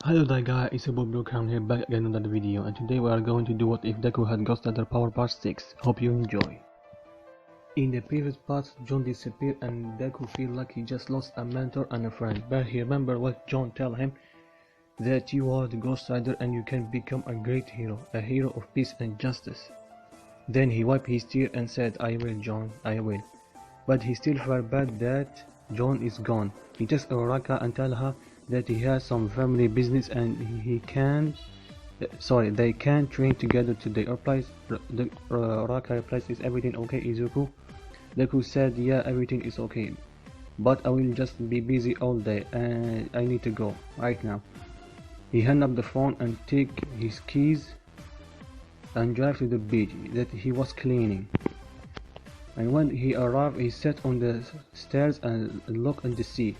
Hello there guys, it's your boy Brookhound here back again with another video, and today we are going to do what if Deku had Ghost Rider Power Part 6. Hope you enjoy. In the previous parts, John disappeared and Deku feel like he just lost a mentor and a friend, but he remembered what John tell him, that you are the Ghost Rider and you can become a great hero, a hero of peace and justice. Then he wiped his tear and said, I will John, I will. But he still felt bad that John is gone. He texts Uraraka and tell her that he has some family business and they can't train together today. Uraraka replies, is everything okay, Izuku? Deku said, yeah, everything is okay, but I will just be busy all day and I need to go right now. He hung up the phone and take his keys and drive to the beach that he was cleaning. And when he arrived, he sat on the stairs and looked at the sea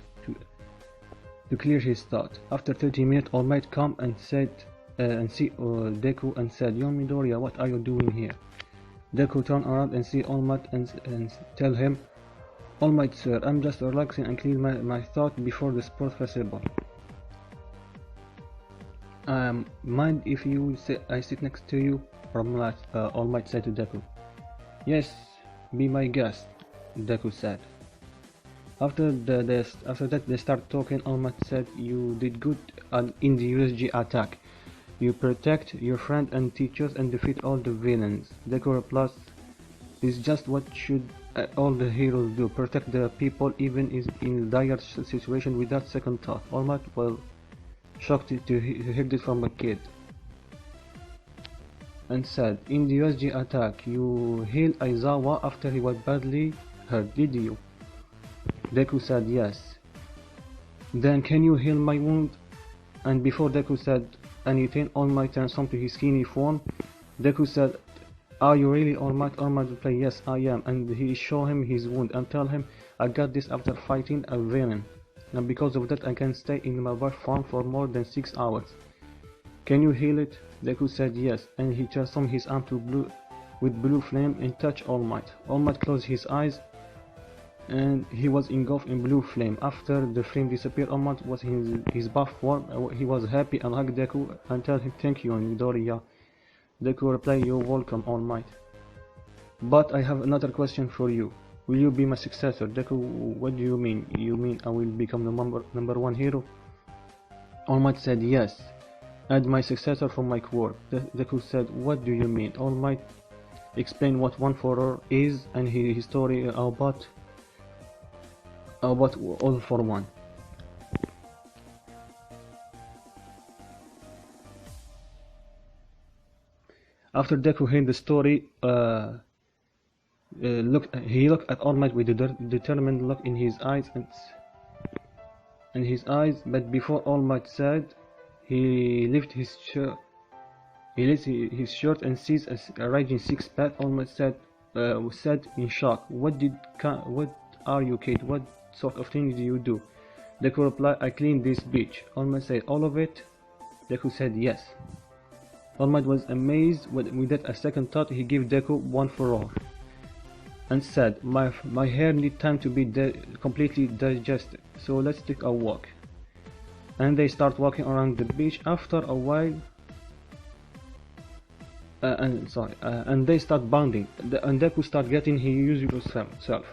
to clear his thought. After 30 minutes, All Might come and said see Deku and said, Yo Midoriya, what are you doing here? Deku turned around and see All Might and tell him, All Might sir, I'm just relaxing and clear my thought before the sport festival. Mind if I sit next to you? All Might said to Deku. Yes, be my guest, Deku said. After that they start talking. All Might said, you did good in the USG attack. You protect your friend and teachers and defeat all the villains. Deku replies, it's just what should all the heroes do, protect the people even in dire situation without second thought. All Might was shocked to hear this from a kid and said, in the USG attack you healed Aizawa after he was badly hurt, did you? Deku said yes. Then can you heal my wound? And before Deku said anything, All Might transformed to his skinny form. Deku said, are you really All Might? All Might replied, yes I am. And he showed him his wound and tell him, I got this after fighting a villain, and because of that I can stay in my birth form for more than 6 hours. Can you heal it? Deku said yes, and he transformed his arm to with blue flame and touched All Might. All Might closed his eyes and he was engulfed in blue flame. After the flame disappeared, All Might was in his buff form. He was happy and hugged Deku and told him, thank you Midoriya. Deku replied, you're welcome, All Might. But I have another question for you. Will you be my successor? Deku, what do you mean? You mean I will become the number one hero? All Might said yes. Add my successor from my quirk. Deku said, what do you mean? All Might explained what one for all is and his story about all for one. After Deku heard the story, he looked at All Might with a determined look in his eyes but before All Might said, he lifted his shirt and sees a raging six-pack. All Might said in shock, what are you, kid? What sort of thing do you do? Deku replied, I cleaned this beach. All Might said, all of it? Deku said yes. All Might was amazed. Without a second thought, he gave Deku one for all and said, my hair need time to be completely digested, so let's take a walk. And they start walking around the beach. After a while and they start bonding, and Deku start getting his usual self.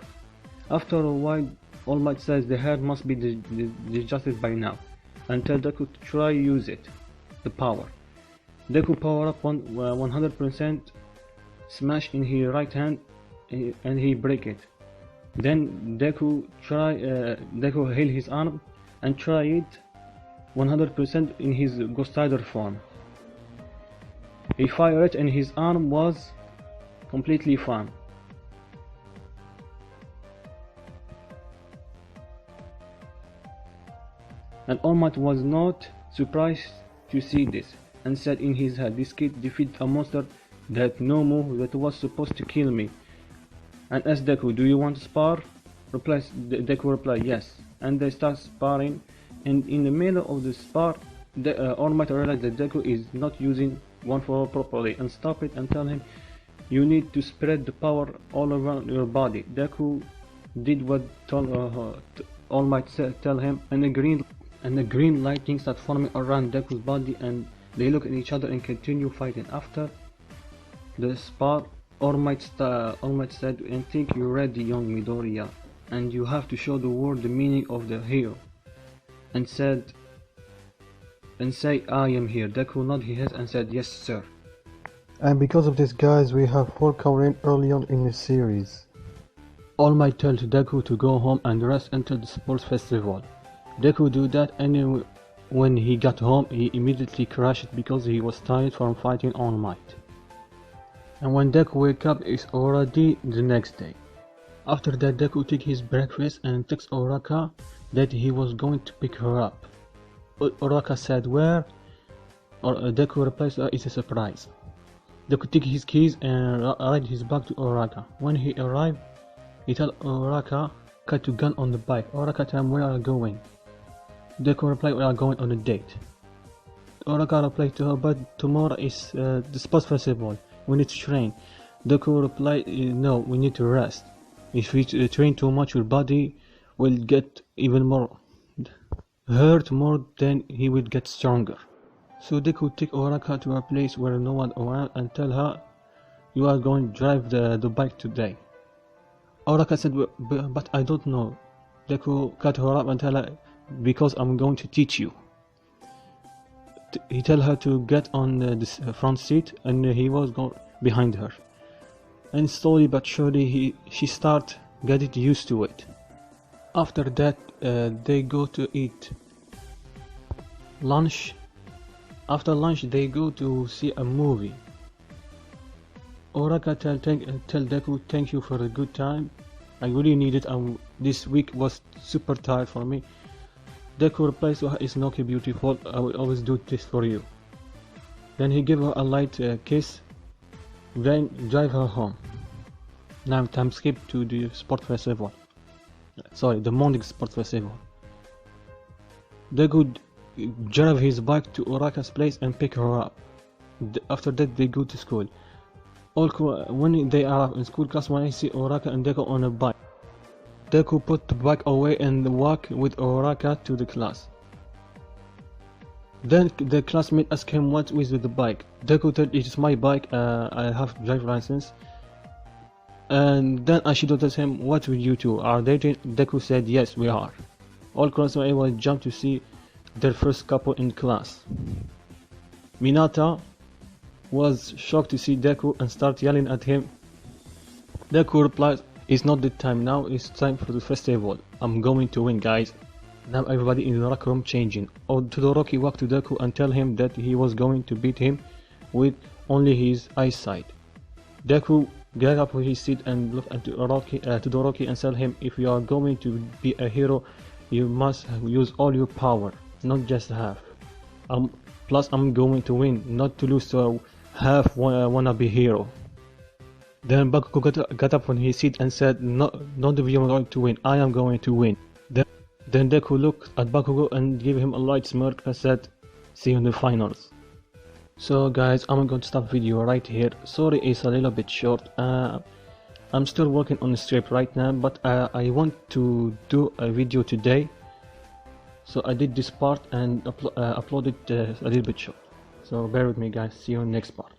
After a while, All Might says the hair must be digested by now, and tell Deku to try use it, the power. Deku power up 100%, smash in his right hand, and he break it. Then Deku heal his arm and try it 100% in his Ghost Rider form. He fired it and his arm was completely fine. And All Might was not surprised to see this and said in his head, this kid defeated a monster that that was supposed to kill me. And asked Deku, do you want to spar? Deku replied yes, and they start sparring, and in the middle of the spar, All Might realized that Deku is not using one for all properly and stop it and tell him, you need to spread the power all around your body. Deku did what All Might tell him, and a green and the green lightning starts forming around Deku's body, and they look at each other and continue fighting. After the spar, All Might said, "I think you're ready, young Midoriya, and you have to show the world the meaning of the hero." And say, "I am here." Deku nodded his head and said, "Yes, sir." And because of this, guys, we have 4 covering early on in the series. All Might told Deku to go home and rest until the sports festival. Deku do that, and when he got home, he immediately crashed because he was tired from fighting All Might. And when Deku wake up, it's already the next day. After that, Deku took his breakfast and texted Uraka that he was going to pick her up. Uraka said where, or Deku replies, "It's a surprise." Deku took his keys and ride his bike to Uraka. When he arrived, he told Uraka to gun on the bike. Uraka told him, "Where are you going?" Deku replied, "We are going on a date." Uraka replied to her, "But tomorrow is the sports festival. We need to train." Deku replied, "No, we need to rest. If we train too much, your body will get even more hurt more than he will get stronger." So Deku took Uraka to a place where no one around and tell her, "You are going to drive the bike today." Uraka said, "But I don't know." Deku cut her up and tell her, "Because I'm going to teach you." He tell her to get on this front seat, and he was going behind her. And slowly but surely she start getting used to it. After that, they go to eat lunch. After lunch, they go to see a movie. Uraka tell Deku, "Thank you for a good time. I really need it. This week was super tired for me." Deku replies, "It's okay, beautiful. I will always do this for you." Then he give her a light kiss, then drive her home. Now time skip to the sport festival. Sorry, the morning sport festival. Deku drive his bike to Uraka's place and pick her up. After that, they go to school. When they are in school class, when I see Uraka and Deku on a bike, Deku put the bike away and walk with Uraka to the class. Then the classmate asked him what is with the bike. Deku said, "It is my bike, I have driver license." And then Ashido tells him, "What will you two? Are dating?" Deku said, "Yes, we are." All classmates was jumped to see their first couple in class. Minata was shocked to see Deku and start yelling at him. Deku replies, "It's not the time now, it's time for the festival. I'm going to win, guys." Now everybody in the locker room changing. Todoroki walked to Deku and tell him that he was going to beat him with only his eyesight. Deku got up from his seat and looked at Todoroki and told him, "If you are going to be a hero, you must use all your power, not just half. Plus I'm going to win, not to lose to a half wannabe hero." Then Bakugo got up from his seat and said, "None of you are going to win, I am going to win." Then Deku looked at Bakugo and gave him a light smirk and said, "See you in the finals." So guys, I'm going to stop video right here. Sorry it's a little bit short. I'm still working on the script right now, but I want to do a video today. So I did this part and uploaded a little bit short. So bear with me guys, see you in the next part.